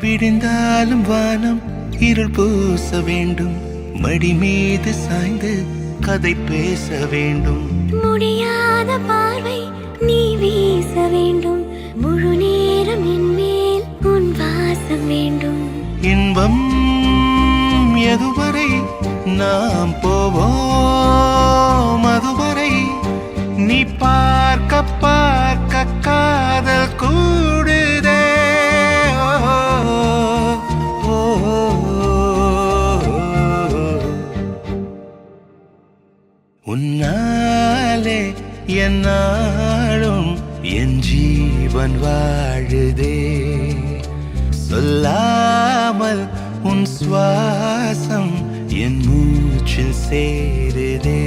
விடிந்தாலும் வானம் இருள் பூச வேண்டும், மடி மீது சாய்ந்து கதை பேச வேண்டும். முடியாத பார்வை நீ வீச வேண்டும், முழு நேரம் என் மேல் உன் வாசம் வேண்டும். இன்பம் எதுவரை நாம் போவோம், அதுவரை நீ பார்க்க பார்க்க காதல் கூடுதே. உன்னாலே என்னாலும் என் ஜீவன் வாழுதே, சொல்லாமல் உன் சுவாசம் என் மூச்சில் சேருதே.